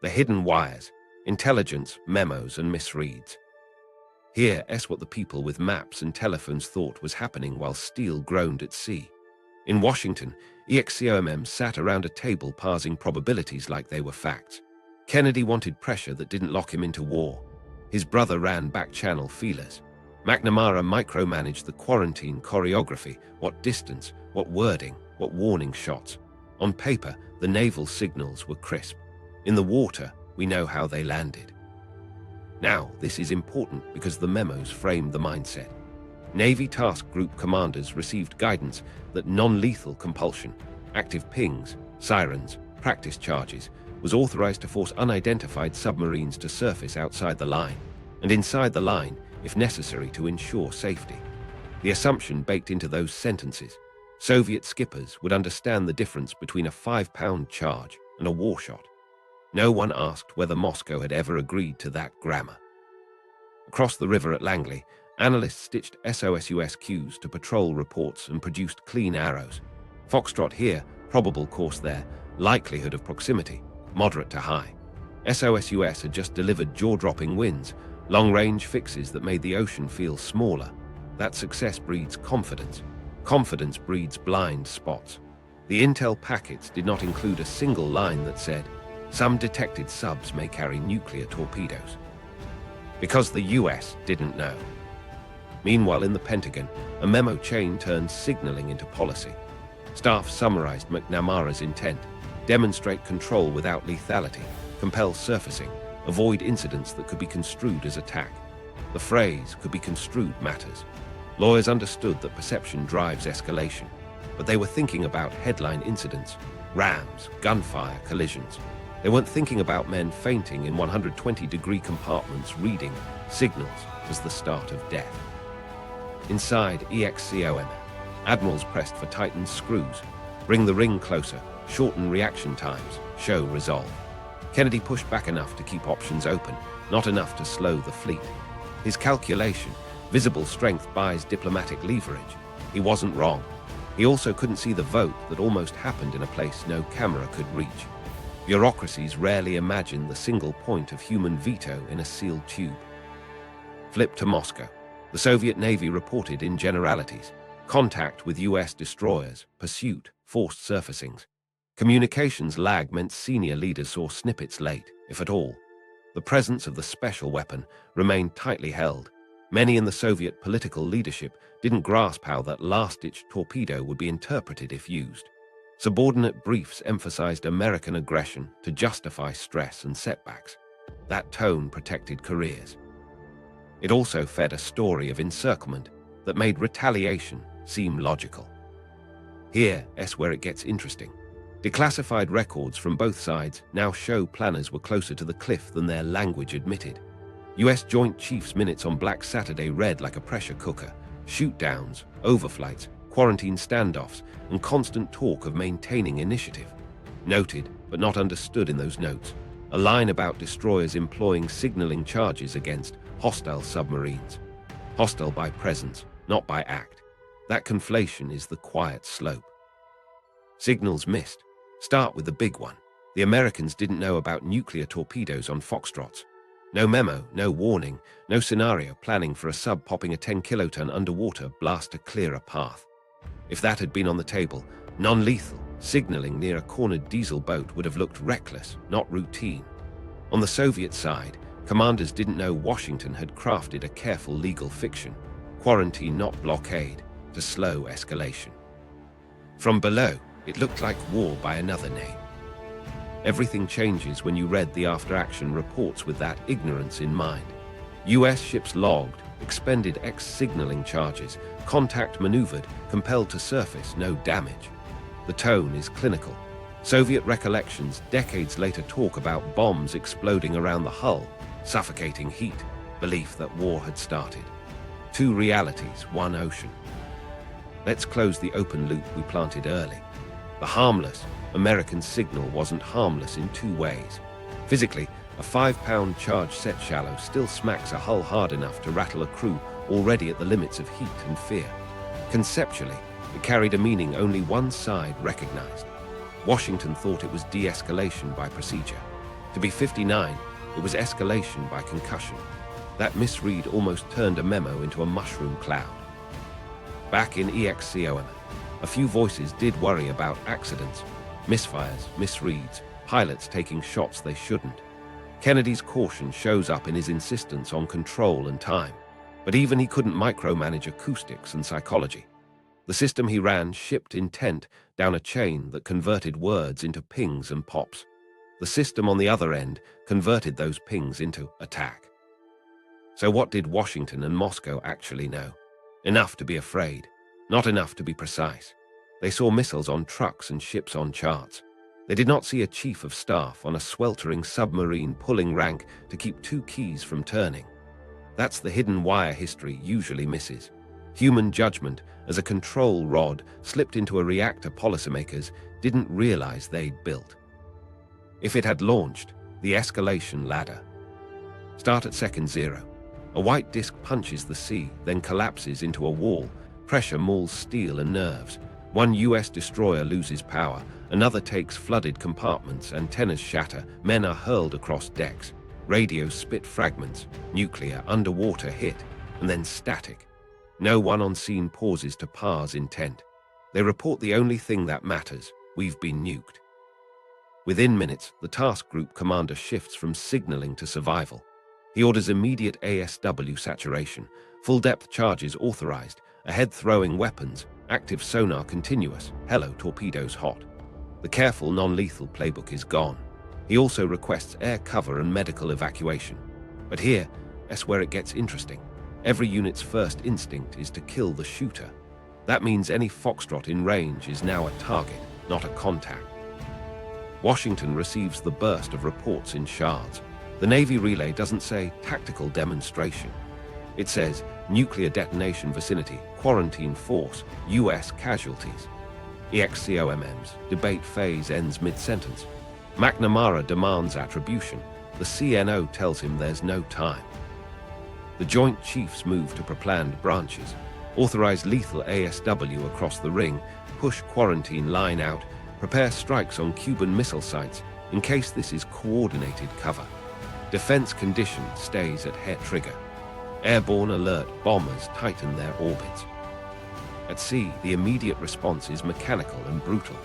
The hidden wires, intelligence, memos, and misreads. Here, what the people with maps and telephones thought was happening while steel groaned at sea. In Washington, ExComm sat around a table parsing probabilities like they were facts. Kennedy wanted pressure that didn't lock him into war. His brother ran back-channel feelers. McNamara micromanaged the quarantine choreography, what distance, what wording, what warning shots. On paper, the naval signals were crisp. In the water, we know how they landed. Now, this is important because the memos frame the mindset. Navy Task Group commanders received guidance that non-lethal compulsion, active pings, sirens, practice charges, was authorized to force unidentified submarines to surface outside the line, and inside the line, if necessary, to ensure safety. The assumption baked into those sentences: Soviet skippers would understand the difference between a 5-pound charge and a war shot. No one asked whether Moscow had ever agreed to that grammar. Across the river at Langley, analysts stitched SOSUS cues to patrol reports and produced clean arrows. Foxtrot here, probable course there, likelihood of proximity, moderate to high. SOSUS had just delivered jaw-dropping wins, long-range fixes that made the ocean feel smaller. That success breeds confidence. Confidence breeds blind spots. The intel packets did not include a single line that said, "Some detected subs may carry nuclear torpedoes." Because the US didn't know. Meanwhile, in the Pentagon, a memo chain turned signaling into policy. Staff summarized McNamara's intent: demonstrate control without lethality, compel surfacing, avoid incidents that could be construed as attack. The phrase "could be construed" matters. Lawyers understood that perception drives escalation, but they were thinking about headline incidents, rams, gunfire, collisions. They weren't thinking about men fainting in 120-degree compartments reading signals as the start of death. Inside ExComm, admirals pressed for tightened screws, bring the ring closer, shorten reaction times, show resolve. Kennedy pushed back enough to keep options open, not enough to slow the fleet. His calculation, visible strength buys diplomatic leverage. He wasn't wrong. He also couldn't see the vote that almost happened in a place no camera could reach. Bureaucracies rarely imagine the single point of human veto in a sealed tube. Flip to Moscow. The Soviet Navy reported in generalities: contact with US destroyers, pursuit, forced surfacings. Communications lag meant senior leaders saw snippets late, if at all. The presence of the special weapon remained tightly held. Many in the Soviet political leadership didn't grasp how that last-ditch torpedo would be interpreted if used. Subordinate briefs emphasized American aggression to justify stress and setbacks. That tone protected careers. It also fed a story of encirclement that made retaliation seem logical. Here's where it gets interesting. Declassified records from both sides now show planners were closer to the cliff than their language admitted. US Joint Chiefs minutes on Black Saturday read like a pressure cooker: shoot-downs, overflights, quarantine standoffs, and constant talk of maintaining initiative. Noted, but not understood in those notes, a line about destroyers employing signaling charges against hostile submarines. Hostile by presence, not by act. That conflation is the quiet slope. Signals missed. Start with the big one. The Americans didn't know about nuclear torpedoes on Foxtrots. No memo, no warning, no scenario planning for a sub popping a 10-kiloton underwater blast to clear a path. If that had been on the table, non-lethal, signaling near a cornered diesel boat would have looked reckless, not routine. On the Soviet side, commanders didn't know Washington had crafted a careful legal fiction: quarantine, not blockade, to slow escalation. From below, it looked like war by another name. Everything changes when you read the after-action reports with that ignorance in mind. US ships logged, expended X-signaling charges, contact maneuvered, compelled to surface, no damage. The tone is clinical. Soviet recollections decades later talk about bombs exploding around the hull, suffocating heat, belief that war had started. Two realities, one ocean. Let's close the open loop we planted early. The harmless American signal wasn't harmless in two ways. Physically, a 5-pound charge set shallow still smacks a hull hard enough to rattle a crew already at the limits of heat and fear. Conceptually, it carried a meaning only one side recognized. Washington thought it was de-escalation by procedure. To be 59, it was escalation by concussion. That misread almost turned a memo into a mushroom cloud. Back in ExComm, a few voices did worry about accidents, misfires, misreads, pilots taking shots they shouldn't. Kennedy's caution shows up in his insistence on control and time. But even he couldn't micromanage acoustics and psychology. The system he ran shipped intent down a chain that converted words into pings and pops. The system on the other end converted those pings into attack. So what did Washington and Moscow actually know? Enough to be afraid, not enough to be precise. They saw missiles on trucks and ships on charts. They did not see a chief of staff on a sweltering submarine pulling rank to keep two keys from turning. That's the hidden wire history usually misses. Human judgment as a control rod slipped into a reactor policymakers didn't realize they'd built. If it had launched, the escalation ladder. Start at second 0. A white disk punches the sea, then collapses into a wall. Pressure mauls steel and nerves. One US destroyer loses power, another takes flooded compartments, antennas shatter, men are hurled across decks. Radios spit fragments, nuclear, underwater hit, and then static. No one on scene pauses to parse intent. They report the only thing that matters: we've been nuked. Within minutes, the task group commander shifts from signaling to survival. He orders immediate ASW saturation, full-depth charges authorized, ahead-throwing weapons, active sonar continuous, hello torpedoes hot. The careful non-lethal playbook is gone. He also requests air cover and medical evacuation. But that's where it gets interesting. Every unit's first instinct is to kill the shooter. That means any foxtrot in range is now a target, not a contact. Washington receives the burst of reports in shards. The Navy relay doesn't say tactical demonstration. It says nuclear detonation vicinity, quarantine force, US casualties. ExComm's debate phase ends mid-sentence. McNamara demands attribution. The CNO tells him there's no time. The Joint Chiefs move to preplanned branches, authorize lethal ASW across the ring, push quarantine line out, prepare strikes on Cuban missile sites in case this is coordinated cover. Defense condition stays at hair trigger. Airborne alert bombers tighten their orbits. At sea, the immediate response is mechanical and brutal.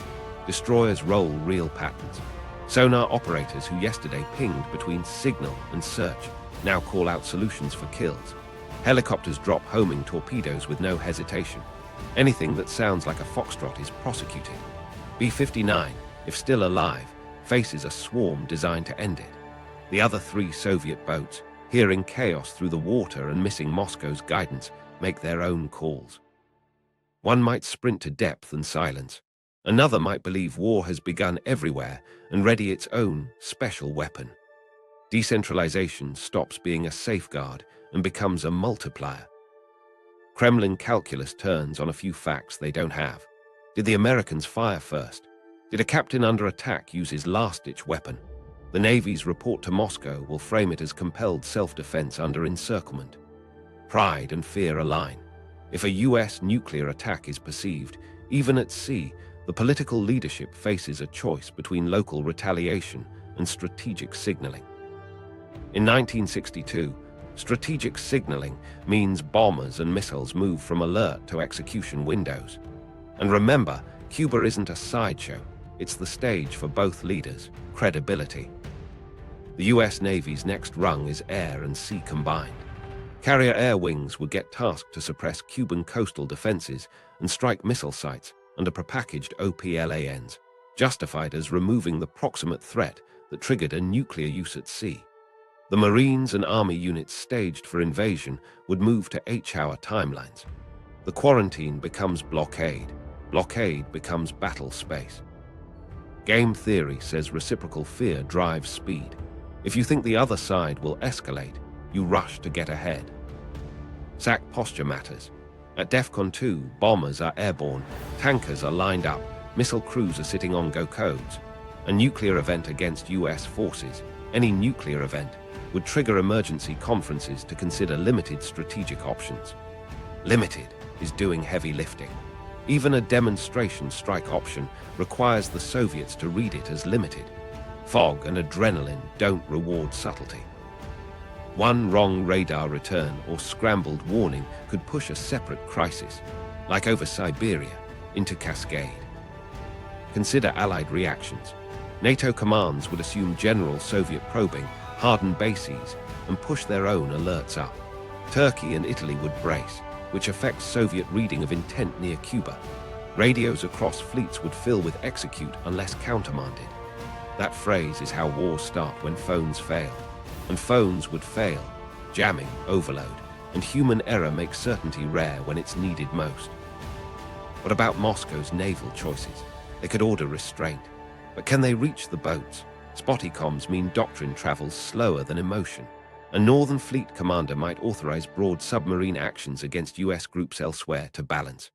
Destroyers roll real patterns. Sonar operators who yesterday pinged between signal and search now call out solutions for kills. Helicopters drop homing torpedoes with no hesitation. Anything that sounds like a foxtrot is prosecuted. B-59, if still alive, faces a swarm designed to end it. The other 3 Soviet boats, hearing chaos through the water and missing Moscow's guidance, make their own calls. One might sprint to depth and silence. Another might believe war has begun everywhere and ready its own special weapon. Decentralization stops being a safeguard and becomes a multiplier. Kremlin calculus turns on a few facts they don't have. Did the Americans fire first? Did a captain under attack use his last-ditch weapon? The Navy's report to Moscow will frame it as compelled self-defense under encirclement. Pride and fear align. If a US nuclear attack is perceived, even at sea, the political leadership faces a choice between local retaliation and strategic signaling. In 1962, strategic signaling means bombers and missiles move from alert to execution windows. And remember, Cuba isn't a sideshow. It's the stage for both leaders, credibility. The US Navy's next rung is air and sea combined. Carrier air wings would get tasked to suppress Cuban coastal defenses and strike missile sites under prepackaged OPLANs, justified as removing the proximate threat that triggered a nuclear use at sea. The Marines and Army units staged for invasion would move to H-hour timelines. The quarantine becomes blockade. Blockade becomes battlespace. Game theory says reciprocal fear drives speed. If you think the other side will escalate, you rush to get ahead. SAC posture matters. At DEFCON 2, bombers are airborne, tankers are lined up, missile crews are sitting on go codes. A nuclear event against US forces, any nuclear event, would trigger emergency conferences to consider limited strategic options. Limited is doing heavy lifting. Even a demonstration strike option requires the Soviets to read it as limited. Fog and adrenaline don't reward subtlety. One wrong radar return or scrambled warning could push a separate crisis, like over Siberia, into cascade. Consider Allied reactions. NATO commands would assume general Soviet probing, harden bases, and push their own alerts up. Turkey and Italy would brace, which affects Soviet reading of intent near Cuba. Radios across fleets would fill with execute unless countermanded. That phrase is how wars start when phones fail. And phones would fail, jamming, overload, and human error makes certainty rare when it's needed most. What about Moscow's naval choices? They could order restraint, but can they reach the boats? Spotty comms mean doctrine travels slower than emotion. A Northern Fleet commander might authorize broad submarine actions against US groups elsewhere to balance.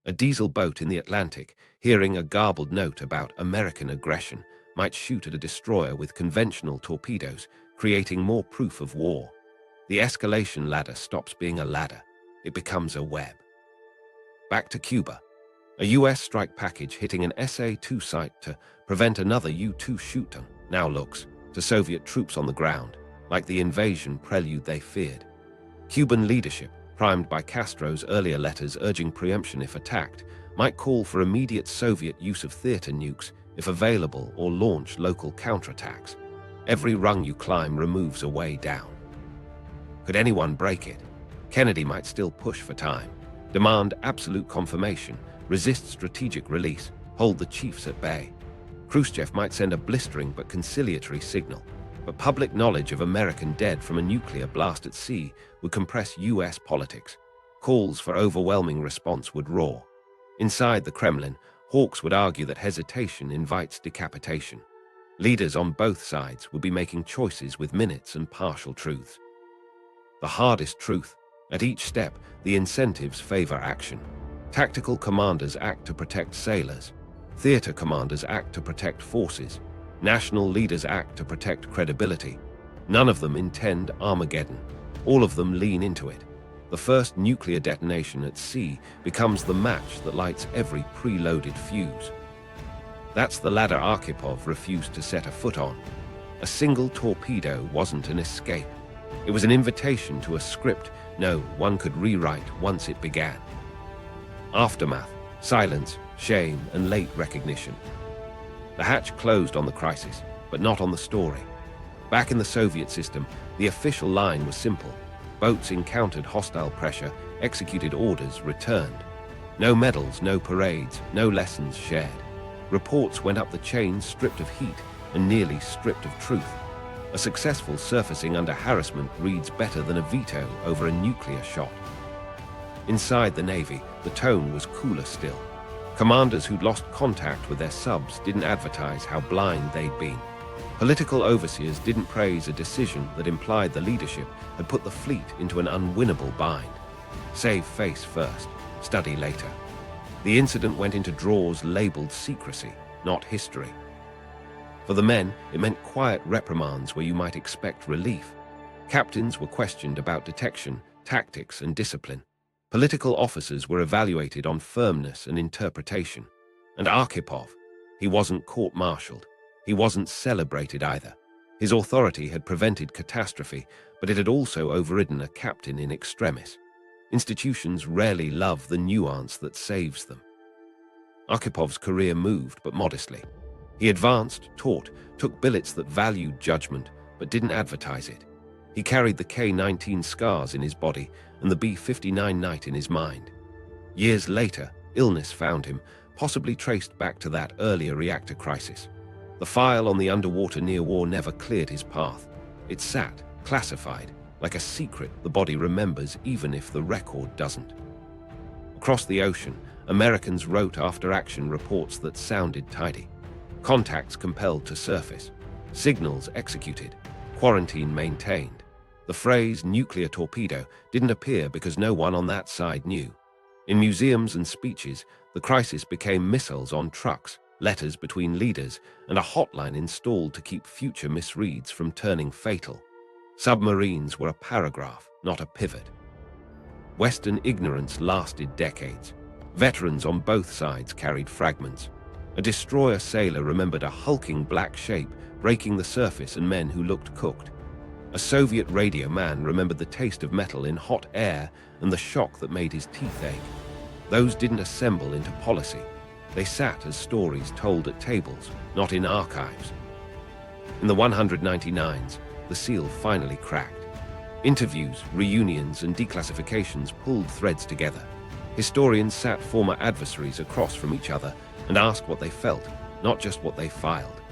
A diesel boat in the Atlantic, hearing a garbled note about American aggression, might shoot at a destroyer with conventional torpedoes, creating more proof of war. The escalation ladder stops being a ladder. It becomes a web. Back to Cuba. A US strike package hitting an SA-2 site to prevent another U-2 shoot-down now looks, to Soviet troops on the ground, like the invasion prelude they feared. Cuban leadership, primed by Castro's earlier letters urging preemption if attacked, might call for immediate Soviet use of theater nukes if available or launch local counterattacks. Every rung you climb removes a way down. Could anyone break it? Kennedy might still push for time, demand absolute confirmation, resist strategic release, hold the chiefs at bay. Khrushchev might send a blistering but conciliatory signal, but public knowledge of American dead from a nuclear blast at sea would compress US politics. Calls for overwhelming response would roar. Inside the Kremlin, hawks would argue that hesitation invites decapitation. Leaders on both sides would be making choices with minutes and partial truths. The hardest truth: at each step, the incentives favor action. Tactical commanders act to protect sailors. Theater commanders act to protect forces. National leaders act to protect credibility. None of them intend Armageddon. All of them lean into it. The first nuclear detonation at sea becomes the match that lights every preloaded fuse. That's the ladder Archipov refused to set a foot on. A single torpedo wasn't an escape. It was an invitation to a script no one could rewrite once it began. Aftermath, silence, shame, and late recognition. The hatch closed on the crisis, but not on the story. Back in the Soviet system, the official line was simple. Boats encountered hostile pressure, executed orders, returned. No medals, no parades, no lessons shared. Reports went up the chain stripped of heat and nearly stripped of truth. A successful surfacing under harassment reads better than a veto over a nuclear shot. Inside the Navy, the tone was cooler still. Commanders who'd lost contact with their subs didn't advertise how blind they'd been. Political overseers didn't praise a decision that implied the leadership had put the fleet into an unwinnable bind. Save face first, study later. The incident went into drawers labeled secrecy, not history. For the men, it meant quiet reprimands where you might expect relief. Captains were questioned about detection, tactics, and discipline. Political officers were evaluated on firmness and interpretation. And Archipov, he wasn't court-martialed. He wasn't celebrated either. His authority had prevented catastrophe, but it had also overridden a captain in extremis. Institutions rarely love the nuance that saves them. Archipov's career moved, but modestly. He advanced, taught, took billets that valued judgment, but didn't advertise it. He carried the K-19 scars in his body and the B-59 night in his mind. Years later, illness found him, possibly traced back to that earlier reactor crisis. The file on the underwater near war never cleared his path. It sat, classified, like a secret the body remembers even if the record doesn't. Across the ocean, Americans wrote after-action reports that sounded tidy. Contacts compelled to surface. Signals executed. Quarantine maintained. The phrase nuclear torpedo didn't appear because no one on that side knew. In museums and speeches, the crisis became missiles on trucks, letters between leaders, and a hotline installed to keep future misreads from turning fatal. Submarines were a paragraph, not a pivot. Western ignorance lasted decades. Veterans on both sides carried fragments. A destroyer sailor remembered a hulking black shape breaking the surface and men who looked cooked. A Soviet radio man remembered the taste of metal in hot air and the shock that made his teeth ache. Those didn't assemble into policy. They sat as stories told at tables, not in archives. In the 199s, the seal finally cracked. Interviews, reunions, and declassifications pulled threads together. Historians sat former adversaries across from each other and asked what they felt, not just what they filed.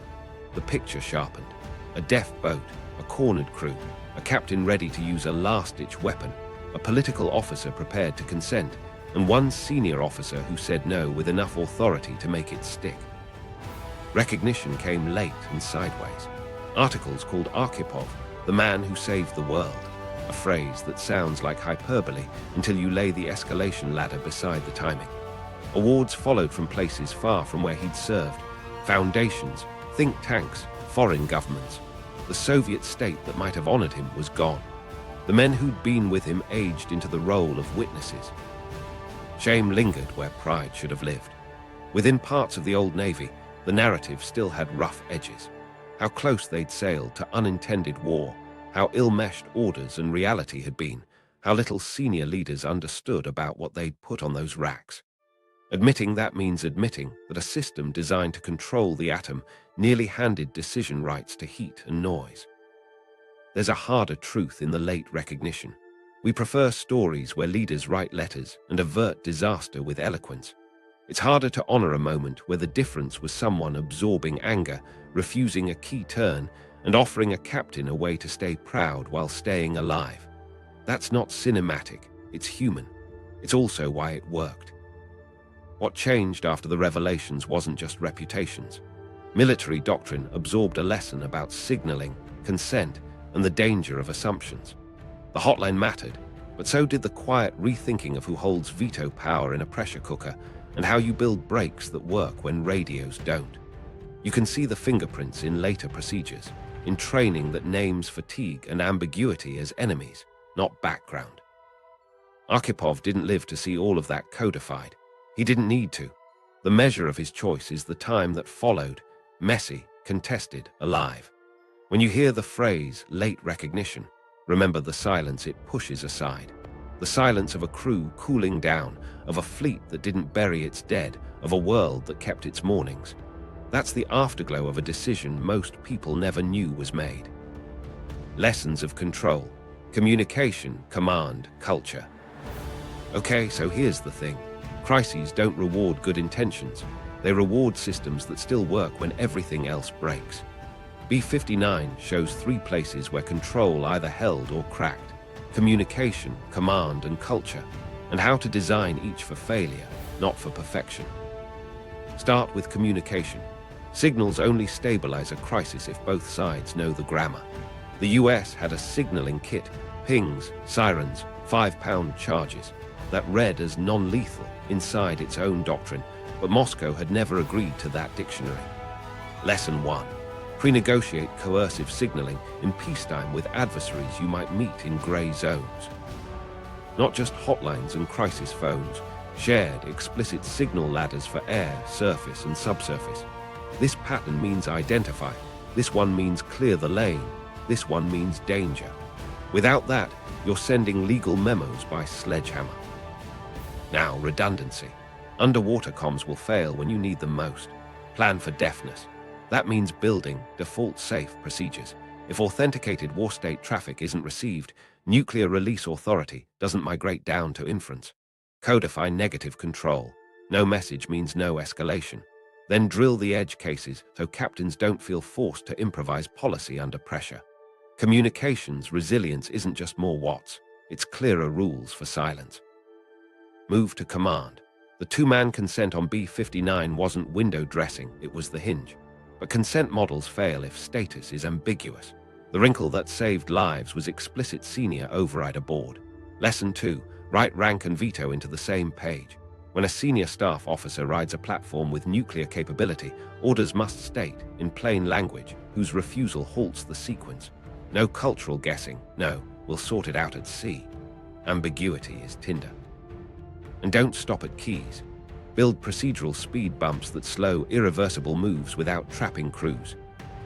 The picture sharpened. A deaf boat, a cornered crew, a captain ready to use a last-ditch weapon, a political officer prepared to consent, and one senior officer who said no with enough authority to make it stick. Recognition came late and sideways. Articles called Archipov the man who saved the world, a phrase that sounds like hyperbole until you lay the escalation ladder beside the timing. Awards followed from places far from where he'd served. Foundations, think tanks, foreign governments. The Soviet state that might have honored him was gone. The men who'd been with him aged into the role of witnesses. Shame lingered where pride should have lived. Within parts of the old Navy, the narrative still had rough edges. How close they'd sailed to unintended war, how ill-meshed orders and reality had been, how little senior leaders understood about what they'd put on those racks. Admitting that means admitting that a system designed to control the atom nearly handed decision rights to heat and noise. There's a harder truth in the late recognition. We prefer stories where leaders write letters and avert disaster with eloquence. It's harder to honor a moment where the difference was someone absorbing anger, refusing a key turn, and offering a captain a way to stay proud while staying alive. That's not cinematic, it's human. It's also why it worked. What changed after the revelations wasn't just reputations. Military doctrine absorbed a lesson about signaling, consent, and the danger of assumptions. The hotline mattered, but so did the quiet rethinking of who holds veto power in a pressure cooker and how you build brakes that work when radios don't. You can see the fingerprints in later procedures, in training that names fatigue and ambiguity as enemies, not background. Archipov didn't live to see all of that codified. He didn't need to. The measure of his choice is the time that followed, messy, contested, alive. When you hear the phrase late recognition, remember the silence it pushes aside. The silence of a crew cooling down, of a fleet that didn't bury its dead, of a world that kept its mornings. That's the afterglow of a decision most people never knew was made. Lessons of control, communication, command, culture. Okay, so here's the thing. Crises don't reward good intentions. They reward systems that still work when everything else breaks. B-59 shows 3 places where control either held or cracked: communication, command, and culture, and how to design each for failure, not for perfection. Start with communication. Signals only stabilize a crisis if both sides know the grammar. The US had a signaling kit, pings, sirens, 5-pound charges, that read as non-lethal inside its own doctrine, but Moscow had never agreed to that dictionary. Lesson 1. Pre-negotiate coercive signaling in peacetime with adversaries you might meet in grey zones. Not just hotlines and crisis phones, shared explicit signal ladders for air, surface, and subsurface. This pattern means identify. This one means clear the lane. This one means danger. Without that, you're sending legal memos by sledgehammer. Now, redundancy. Underwater comms will fail when you need them most. Plan for deafness. That means building default-safe procedures. If authenticated war state traffic isn't received, nuclear release authority doesn't migrate down to inference. Codify negative control. No message means no escalation. Then drill the edge cases so captains don't feel forced to improvise policy under pressure. Communications resilience isn't just more watts, it's clearer rules for silence. Move to command. The 2-man consent on B-59 wasn't window dressing, it was the hinge. But consent models fail if status is ambiguous. The wrinkle that saved lives was explicit senior override aboard. Lesson 2. Write rank and veto into the same page. When a senior staff officer rides a platform with nuclear capability, orders must state, in plain language, whose refusal halts the sequence. No cultural guessing, no, we'll sort it out at sea. Ambiguity is tinder. And don't stop at keys. Build procedural speed bumps that slow irreversible moves without trapping crews.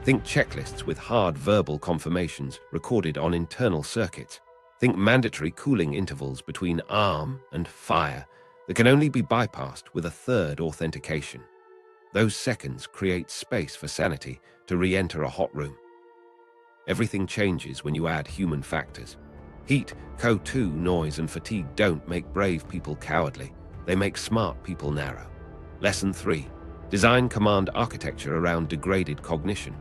Think checklists with hard verbal confirmations recorded on internal circuits. Think mandatory cooling intervals between arm and fire that can only be bypassed with a third authentication. Those seconds create space for sanity to re-enter a hot room. Everything changes when you add human factors. Heat, CO2, noise, and fatigue don't make brave people cowardly. They make smart people narrow. Lesson 3. Design command architecture around degraded cognition.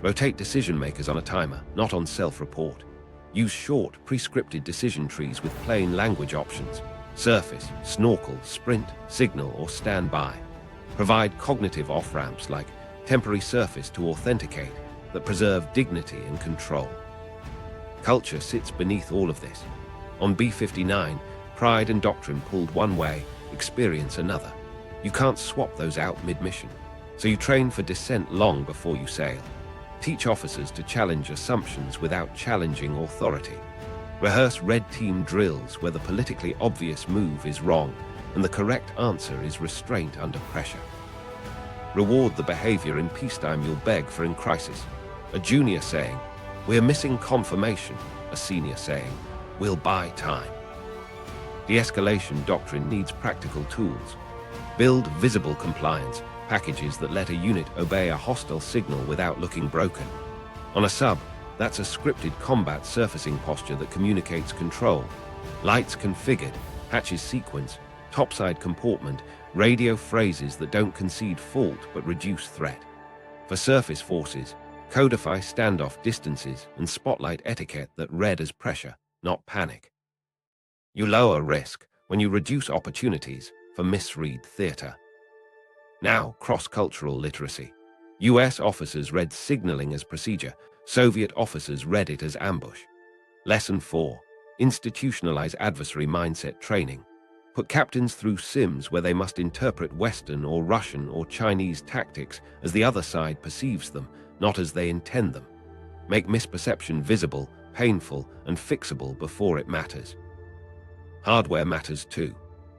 Rotate decision makers on a timer, not on self-report. Use short, pre-scripted decision trees with plain language options. Surface, snorkel, sprint, signal, or stand by. Provide cognitive off-ramps like temporary surface to authenticate that preserve dignity and control. Culture sits beneath all of this. On B-59, pride and doctrine pulled one way, experience another. You can't swap those out mid-mission, so you train for descent long before you sail. Teach officers to challenge assumptions without challenging authority. Rehearse red team drills where the politically obvious move is wrong and the correct answer is restraint under pressure. Reward the behavior in peacetime you'll beg for in crisis. A junior saying, "We're missing confirmation," a senior saying, "We'll buy time." De-escalation doctrine needs practical tools. Build visible compliance, packages that let a unit obey a hostile signal without looking broken. On a sub, that's a scripted combat surfacing posture that communicates control. Lights configured, hatches sequence, topside comportment, radio phrases that don't concede fault but reduce threat. For surface forces, codify standoff distances and spotlight etiquette that read as pressure, not panic. You lower risk when you reduce opportunities for misread theater. Now, cross-cultural literacy. US officers read signaling as procedure, Soviet officers read it as ambush. Lesson 4. Institutionalize adversary mindset training. Put captains through sims where they must interpret Western or Russian or Chinese tactics as the other side perceives them, not as they intend them. Make misperception visible, painful, and fixable before it matters. Hardware matters too.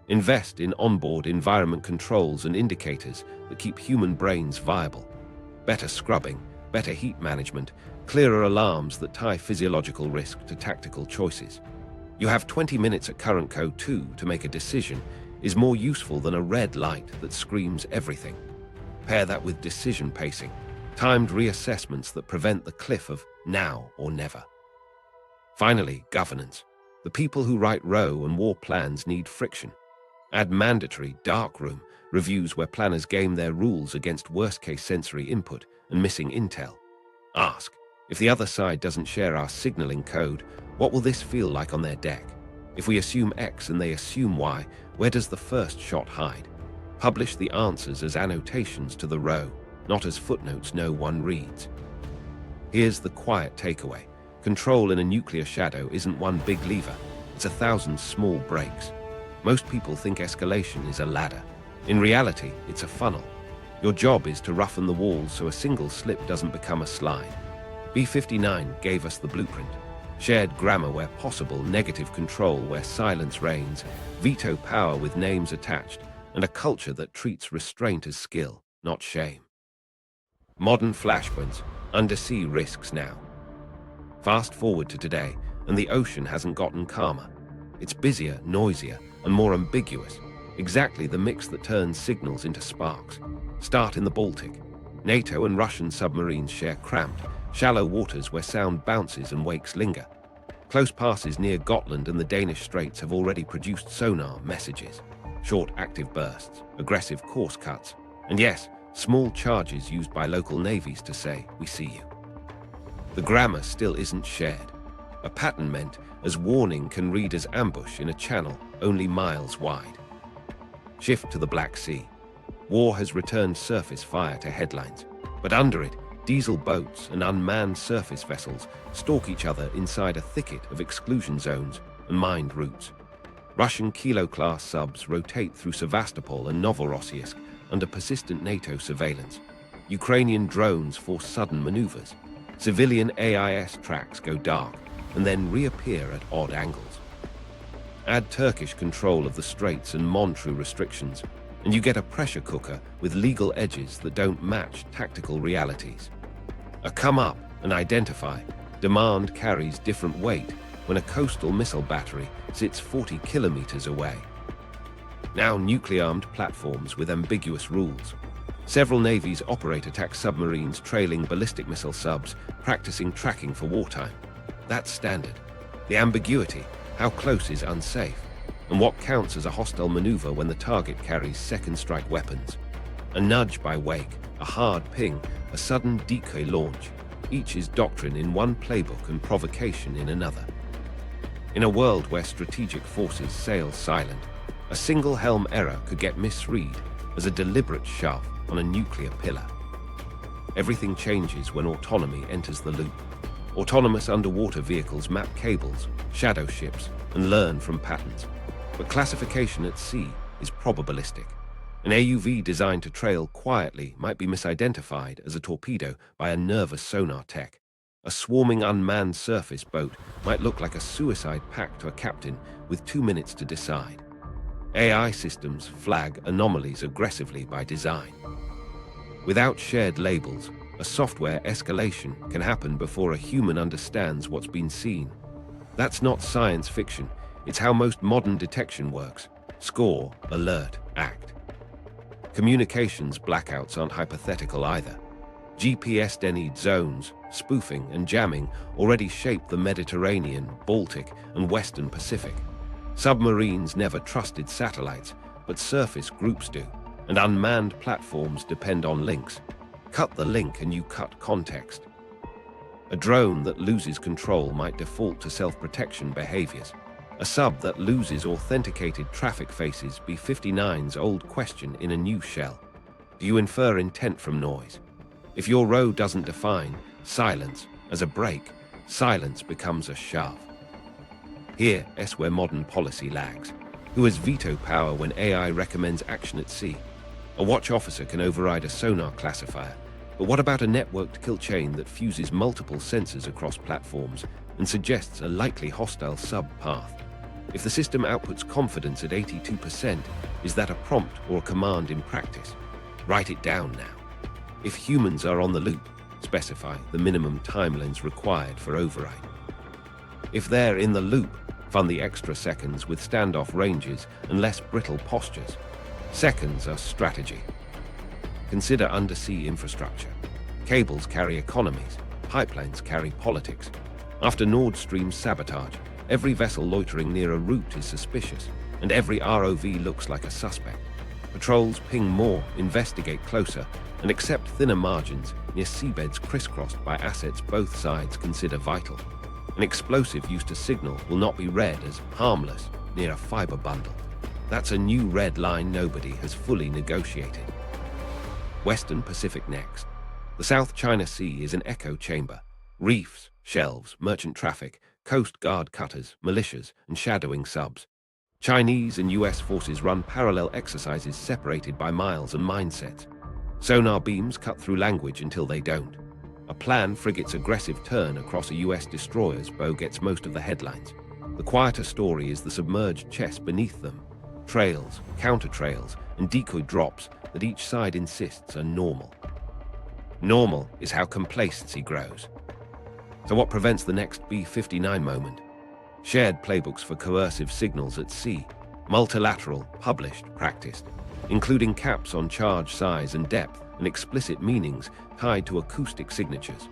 Invest in onboard environment controls and indicators that keep human brains viable. Better scrubbing, better heat management, clearer alarms that tie physiological risk to tactical choices. You have 20 minutes at current code 2 to make a decision is more useful than a red light that screams everything. Pair that with decision pacing, timed reassessments that prevent the cliff of now or never. Finally, governance. The people who write row and war plans need friction. Add mandatory darkroom reviews where planners game their rules against worst-case sensory input and missing intel. Ask, if the other side doesn't share our signaling code, what will this feel like on their deck? If we assume X and they assume Y, where does the first shot hide? Publish the answers as annotations to the row, not as footnotes no one reads. Here's the quiet takeaway. Control in a nuclear shadow isn't one big lever, it's 1,000 small breaks. Most people think escalation is a ladder. In reality, it's a funnel. Your job is to roughen the walls so a single slip doesn't become a slide. B-59 gave us the blueprint. Shared grammar where possible, negative control where silence reigns, veto power with names attached, and a culture that treats restraint as skill, not shame. Modern flashpoints, undersea risks now. Fast forward to today, and the ocean hasn't gotten calmer. It's busier, noisier, and more ambiguous, exactly the mix that turns signals into sparks. Start in the Baltic. NATO and Russian submarines share cramped, shallow waters where sound bounces and wakes linger. Close passes near Gotland and the Danish Straits have already produced sonar messages. Short active bursts, aggressive course cuts, and yes, small charges used by local navies to say, "We see you." The grammar still isn't shared. A pattern meant as warning can read as ambush in a channel only miles wide. Shift to the Black Sea. War has returned surface fire to headlines, but under it, diesel boats and unmanned surface vessels stalk each other inside a thicket of exclusion zones and mined routes. Russian Kilo-class subs rotate through Sevastopol and Novorossiysk under persistent NATO surveillance. Ukrainian drones force sudden maneuvers. Civilian AIS tracks go dark and then reappear at odd angles. Add Turkish control of the Straits and Montreux restrictions. and you get a pressure cooker with legal edges that don't match tactical realities. A come up and identify demand carries different weight when a coastal missile battery sits 40 kilometers away. Now nuclear-armed platforms with ambiguous rules. Several navies operate attack submarines trailing ballistic missile subs, practicing tracking for wartime. That's standard. The ambiguity, how close is unsafe, and what counts as a hostile maneuver when the target carries second strike weapons. A nudge by wake, a hard ping, a sudden decoy launch. Each is doctrine in one playbook and provocation in another. In a world where strategic forces sail silent, a single helm error could get misread as a deliberate shove on a nuclear pillar. Everything changes when autonomy enters the loop. Autonomous underwater vehicles map cables, shadow ships, and learn from patterns. But classification at sea is probabilistic. An AUV designed to trail quietly might be misidentified as a torpedo by a nervous sonar tech. A swarming unmanned surface boat might look like a suicide pact to a captain with 2 minutes to decide. AI systems flag anomalies aggressively by design. Without shared labels, a software escalation can happen before a human understands what's been seen. That's not science fiction, it's how most modern detection works. Score, alert, act. Communications blackouts aren't hypothetical either. GPS-denied zones, spoofing and jamming already shape the Mediterranean, Baltic, and Western Pacific. Submarines never trusted satellites, but surface groups do, and unmanned platforms depend on links. Cut the link and you cut context. A drone that loses control might default to self-protection behaviors. A sub that loses authenticated traffic faces B-59's old question in a new shell. Do you infer intent from noise? If your row doesn't define silence as a break, silence becomes a shove. Here's where modern policy lags. Who has veto power when AI recommends action at sea? A watch officer can override a sonar classifier, but what about a networked kill chain that fuses multiple sensors across platforms and suggests a likely hostile sub-path? If the system outputs confidence at 82%, is that a prompt or a command in practice? Write it down now. If humans are on the loop, specify the minimum time lengths required for override. If they're in the loop, fund the extra seconds with standoff ranges and less brittle postures. Seconds are strategy. Consider undersea infrastructure. Cables carry economies, pipelines carry politics. After Nord Stream's sabotage, every vessel loitering near a route is suspicious, and every ROV looks like a suspect. Patrols ping more, investigate closer, and accept thinner margins near seabeds crisscrossed by assets both sides consider vital. An explosive used to signal will not be read as harmless near a fiber bundle. That's a new red line nobody has fully negotiated. Western Pacific next. The South China Sea is an echo chamber. Reefs, shelves, merchant traffic, Coast Guard cutters, militias, and shadowing subs. Chinese and US forces run parallel exercises separated by miles and mindsets. Sonar beams cut through language until they don't. A planned frigate's aggressive turn across a US destroyer's bow gets most of the headlines. The quieter story is the submerged chess beneath them. Trails, counter-trails, and decoy drops that each side insists are normal. Normal is how complacency grows. So what prevents the next B-59 moment? Shared playbooks for coercive signals at sea, multilateral, published, practiced, including caps on charge size and depth and explicit meanings tied to acoustic signatures.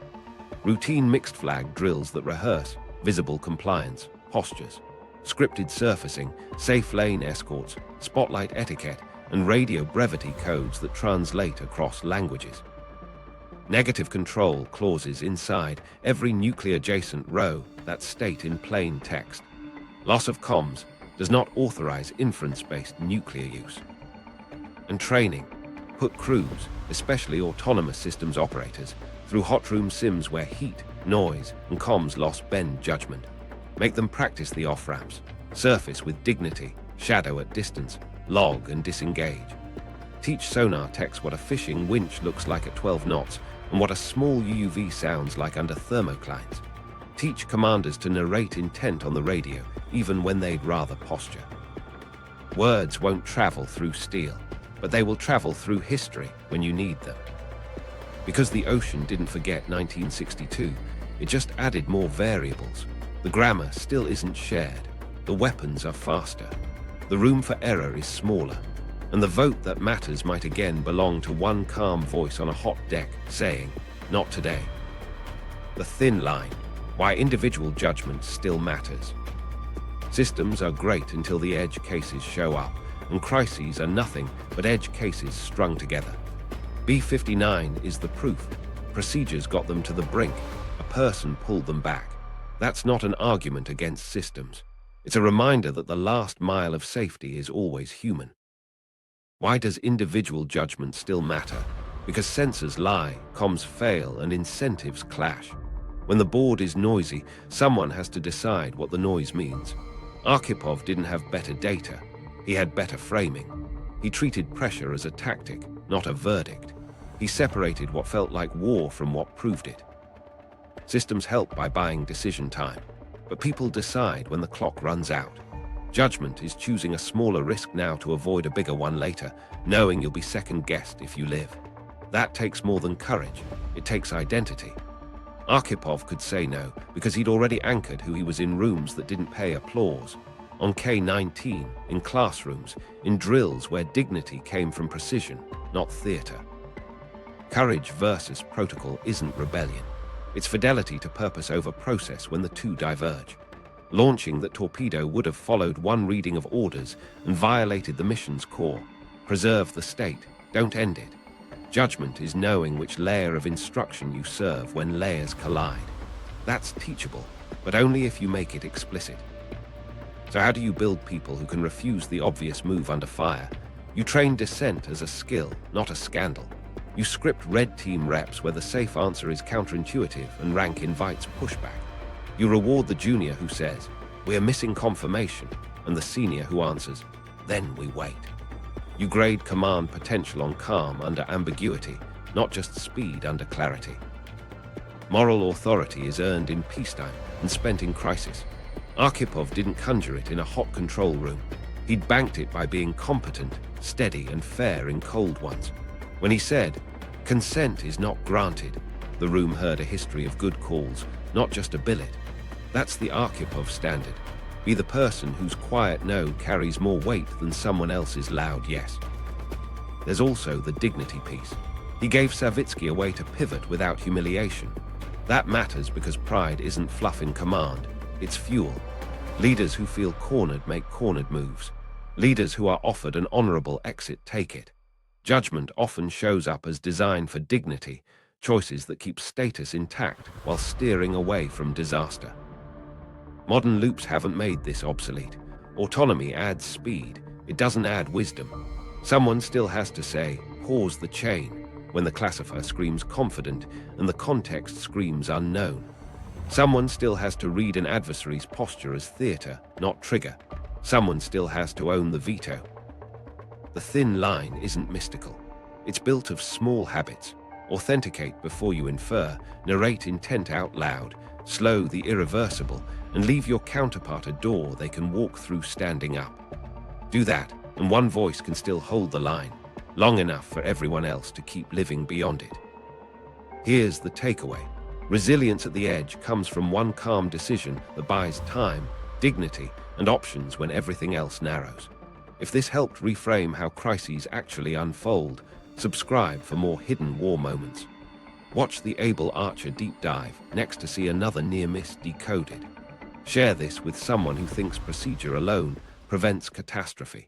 Routine mixed flag drills that rehearse visible compliance, postures, scripted surfacing, safe lane escorts, spotlight etiquette, and radio brevity codes that translate across languages. Negative control clauses inside every nuclear-adjacent row that state in plain text. Loss of comms does not authorize inference-based nuclear use. And training. Put crews, especially autonomous systems operators, through hot room sims where heat, noise, and comms loss bend judgment. Make them practice the off-ramps, surface with dignity, shadow at distance, log and disengage. Teach sonar techs what a fishing winch looks like at 12 knots and what a small UUV sounds like under thermoclines. Teach commanders to narrate intent on the radio, even when they'd rather posture. Words won't travel through steel. but they will travel through history when you need them. Because the ocean didn't forget 1962, it just added more variables. The grammar still isn't shared. The weapons are faster. The room for error is smaller. And the vote that matters might again belong to one calm voice on a hot deck saying, "Not today." The thin line, why individual judgment still matters. Systems are great until the edge cases show up, and crises are nothing but edge cases strung together. B-59 is the proof. Procedures got them to the brink. A person pulled them back. That's not an argument against systems. It's a reminder that the last mile of safety is always human. Why does individual judgment still matter? Because sensors lie, comms fail, and incentives clash. When the board is noisy, someone has to decide what the noise means. Archipov didn't have better data. He had better framing. He treated pressure as a tactic, not a verdict. He separated what felt like war from what proved it. Systems help by buying decision time, but people decide when the clock runs out. Judgment is choosing a smaller risk now to avoid a bigger one later, knowing you'll be second-guessed if you live. That takes more than courage. It takes identity. Archipov could say no because he'd already anchored who he was in rooms that didn't pay applause. On K-19, in classrooms, in drills where dignity came from precision, not theater. Courage versus protocol isn't rebellion. It's fidelity to purpose over process when the two diverge. Launching that torpedo would have followed one reading of orders and violated the mission's core. Preserve the state, don't end it. Judgment is knowing which layer of instruction you serve when layers collide. That's teachable, but only if you make it explicit. So how do you build people who can refuse the obvious move under fire? You train dissent as a skill, not a scandal. You script red team reps where the safe answer is counterintuitive and rank invites pushback. You reward the junior who says, "We're missing confirmation," and the senior who answers, "Then we wait." You grade command potential on calm under ambiguity, not just speed under clarity. Moral authority is earned in peacetime and spent in crisis. Archipov didn't conjure it in a hot control room. He'd banked it by being competent, steady, and fair in cold ones. When he said, "Consent is not granted," the room heard a history of good calls, not just a billet. That's the Archipov standard. Be the person whose quiet no carries more weight than someone else's loud yes. There's also the dignity piece. He gave Savitsky a way to pivot without humiliation. That matters because pride isn't fluff in command, it's fuel. Leaders who feel cornered make cornered moves. Leaders who are offered an honorable exit take it. Judgment often shows up as design for dignity, choices that keep status intact while steering away from disaster. Modern loops haven't made this obsolete. Autonomy adds speed, it doesn't add wisdom. Someone still has to say, "Pause the chain," when the classifier screams confident and the context screams unknown. Someone still has to read an adversary's posture as theater, not trigger. Someone still has to own the veto. The thin line isn't mystical. It's built of small habits. Authenticate before you infer, narrate intent out loud, slow the irreversible, and leave your counterpart a door they can walk through standing up. Do that, and one voice can still hold the line, long enough for everyone else to keep living beyond it. Here's the takeaway. Resilience at the edge comes from one calm decision that buys time, dignity, and options when everything else narrows. If this helped reframe how crises actually unfold, subscribe for more hidden war moments. Watch the Able Archer deep dive next to see another near-miss decoded. Share this with someone who thinks procedure alone prevents catastrophe.